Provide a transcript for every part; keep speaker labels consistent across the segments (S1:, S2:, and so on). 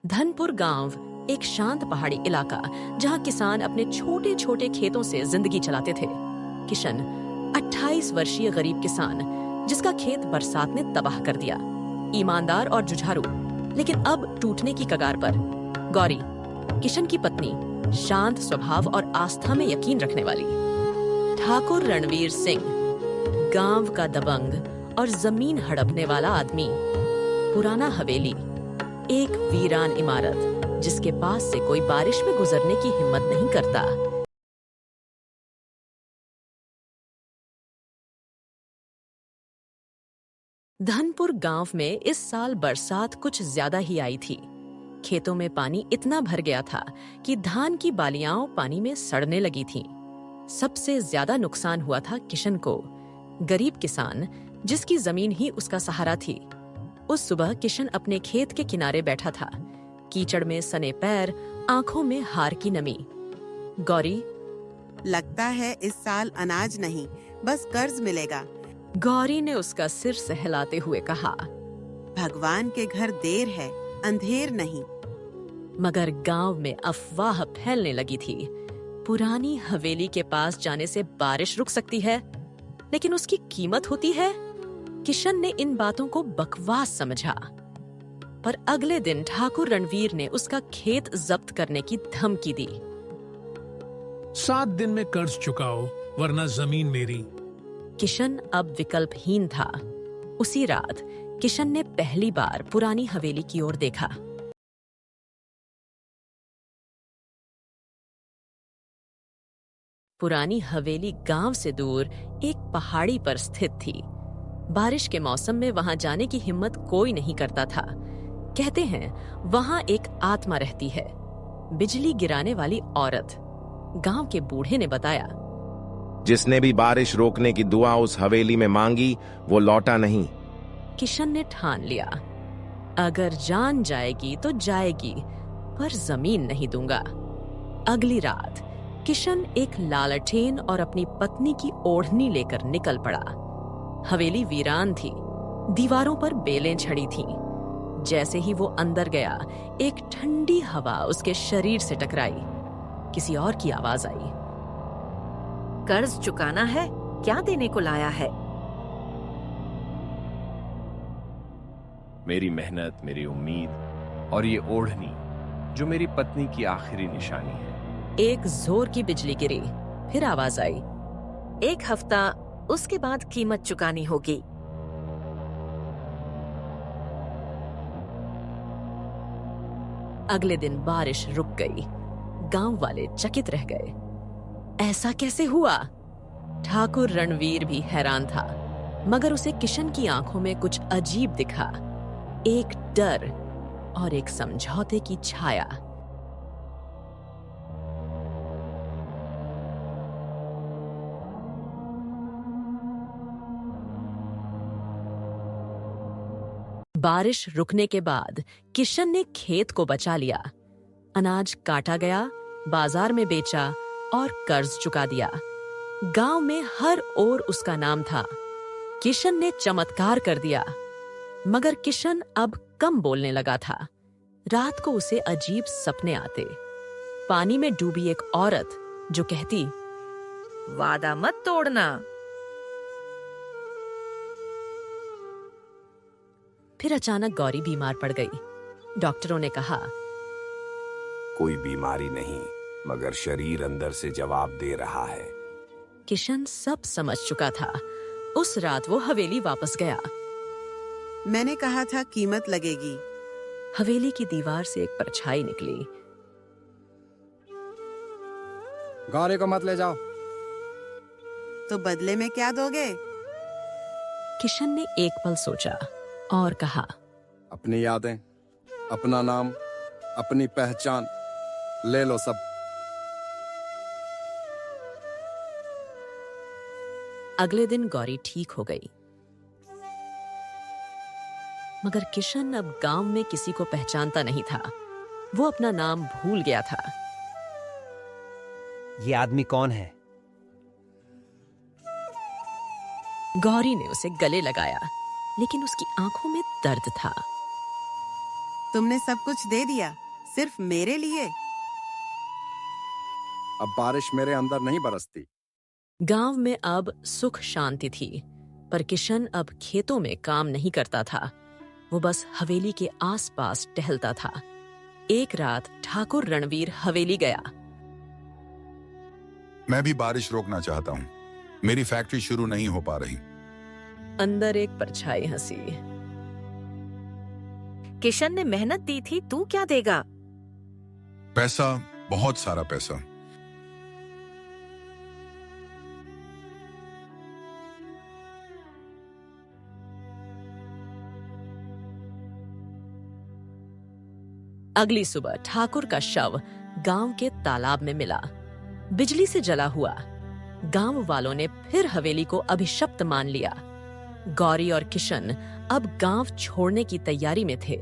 S1: धनपुर गांव एक शांत पहाड़ी इलाका जहां किसान अपने छोटे छोटे खेतों से जिंदगी चलाते थे। किशन 28 वर्षीय गरीब किसान जिसका खेत बरसात ने तबाह कर दिया। ईमानदार और जुझारू, लेकिन अब टूटने की कगार पर। गौरी, किशन की पत्नी, शांत स्वभाव और आस्था में यकीन रखने वाली। ठाकुर रणवीर सिंह, गांव का दबंग और जमीन हड़पने वाला आदमी। पुराना हवेली, एक वीरान इमारत जिसके पास से कोई बारिश में गुजरने की हिम्मत नहीं करता। धनपुर गांव में इस साल बरसात कुछ ज्यादा ही आई थी। खेतों में पानी इतना भर गया था कि धान की बालियां पानी में सड़ने लगी थीं। सबसे ज्यादा नुकसान हुआ था किशन को, गरीब किसान जिसकी जमीन ही उसका सहारा थी। उस सुबह किशन अपने खेत के किनारे बैठा था, कीचड़ में सने पैर, आंखों में हार की नमी। गौरी,
S2: लगता है इस साल अनाज नहीं, बस कर्ज मिलेगा।
S1: गौरी ने उसका सिर सहलाते हुए कहा।
S2: भगवान के घर देर है, अंधेर नहीं।
S1: मगर गांव में अफवाह फैलने लगी थी। पुरानी हवेली के पास जाने से बारिश रुक सकती है, लेकिन उसकी कीमत होती है। किशन ने इन बातों को बकवास समझा। पर अगले दिन ठाकुर रणवीर ने उसका खेत जब्त करने की धमकी दी।
S3: 7 दिन में कर्ज चुकाओ, वरना जमीन मेरी।
S1: किशन अब विकल्पहीन था। उसी रात किशन ने पहली बार पुरानी हवेली की ओर देखा। पुरानी हवेली गांव से दूर एक पहाड़ी पर स्थित थी। बारिश के मौसम में वहां जाने की हिम्मत कोई नहीं करता था। कहते हैं वहां एक आत्मा रहती है, बिजली गिराने वाली औरत। गांव के बूढ़े ने बताया,
S4: जिसने भी बारिश रोकने की दुआ उस हवेली में मांगी, वो लौटा नहीं।
S1: किशन ने ठान लिया, अगर जान जाएगी तो जाएगी, पर जमीन नहीं दूंगा। अगली रात किशन एक लालटेन और अपनी पत्नी की ओढ़नी लेकर निकल पड़ा। हवेली वीरान थी, दीवारों पर बेलें छड़ी थीं। जैसे ही वो अंदर गया, एक ठंडी हवा उसके शरीर से टकराई। किसी और की आवाज आई,
S5: कर्ज चुकाना है, क्या देने को लाया है?
S6: मेरी मेहनत, मेरी उम्मीद और ये ओढ़नी जो मेरी पत्नी की आखिरी निशानी है।
S1: एक जोर की बिजली गिरी, फिर आवाज आई,
S5: 1 हफ्ता, उसके बाद कीमत चुकानी होगी।
S1: अगले दिन बारिश रुक गई। गांव वाले चकित रह गए। ऐसा कैसे हुआ? ठाकुर रणवीर भी हैरान था, मगर उसे किशन की आंखों में कुछ अजीब दिखा, एक डर और एक समझौते की छाया। बारिश रुकने के बाद किशन ने खेत को बचा लिया। अनाज काटा गया, बाजार में बेचा और कर्ज चुका दिया। गांव में हर ओर उसका नाम था। किशन ने चमत्कार कर दिया। मगर किशन अब कम बोलने लगा था। रात को उसे अजीब सपने आते। पानी में डूबी एक औरत जो कहती,
S5: वादा मत तोड़ना।
S1: फिर अचानक गौरी बीमार पड़ गई। डॉक्टरों ने कहा,
S7: कोई बीमारी नहीं, मगर शरीर अंदर से जवाब दे रहा है।
S1: किशन सब समझ चुका था। उस रात वो हवेली वापस गया।
S2: मैंने कहा था कीमत लगेगी।
S1: हवेली की दीवार से एक परछाई निकली।
S8: गौरी को मत ले जाओ।
S2: तो बदले में क्या दोगे?
S1: किशन ने एक पल सोचा और कहा,
S8: अपनी यादें, अपना नाम, अपनी पहचान, ले लो सब।
S1: अगले दिन गौरी ठीक हो गई। मगर किशन अब गांव में किसी को पहचानता नहीं था। वो अपना नाम भूल गया था।
S9: ये आदमी कौन है?
S1: गौरी ने उसे गले लगाया, लेकिन उसकी आंखों में दर्द था।
S2: तुमने सब कुछ दे दिया, सिर्फ मेरे लिए।
S8: अब बारिश मेरे अंदर नहीं बरसती।
S1: गांव में अब सुख शांति थी, पर किशन अब खेतों में काम नहीं करता था। वो बस हवेली के आसपास टहलता था। एक रात ठाकुर रणवीर हवेली गया।
S9: मैं भी बारिश रोकना चाहता हूँ। मेरी फैक्ट्री शुरू नहीं हो पा रही।
S1: अंदर एक परछाई हंसी।
S5: किशन ने मेहनत दी थी, तू क्या देगा?
S9: पैसा, बहुत सारा पैसा।
S1: अगली सुबह ठाकुर का शव गांव के तालाब में मिला, बिजली से जला हुआ। गांव वालों ने फिर हवेली को अभिशप्त मान लिया। गौरी और किशन अब गांव छोड़ने की तैयारी में थे,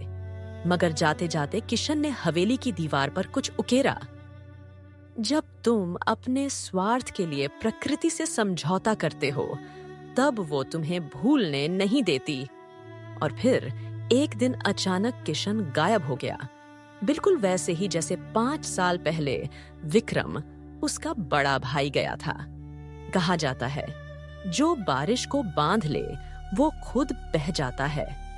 S1: मगर जाते जाते किशन ने हवेली की दीवार पर कुछ उकेरा। जब तुम अपने स्वार्थ के लिए प्रकृति से समझौता करते हो, तब वो तुम्हें भूलने नहीं देती। और फिर एक दिन अचानक किशन गायब हो गया, बिल्कुल वैसे ही जैसे 5 साल पहले विक्रम, उसका बड़ा भाई, गया था। कहा जाता है, जो बारिश को बांध ले वो खुद बह जाता है।